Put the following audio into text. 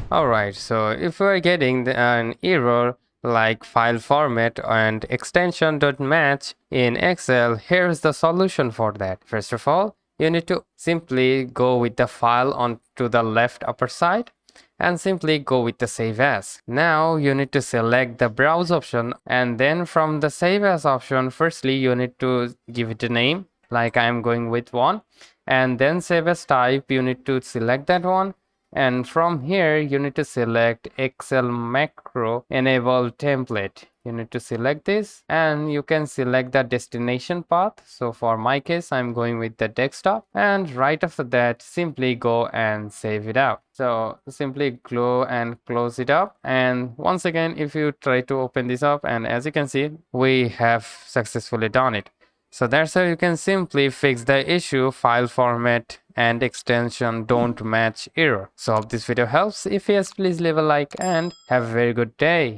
Alright, so if we're getting an error like file format and extension don't match in Excel, here's the solution for that. First of all, you need to simply go with the file on to the left upper side and simply go with the save as. Now you need to select the browse option, and then from the save as option, firstly you need to give it a name, like I'm going with one, and then save as type, you need to select that one. And from here you need to select Excel macro enable template. You need to select this, and you can select the destination path. So for my case, I'm going with the desktop, and right after that simply go and save it out. So simply go and close it up, and once again if you try to open this up, and as you can see we have successfully done it. So that's how you can simply fix the issue file format and extension don't match error. So hope this video helps. If yes, please leave a like and have a very good day.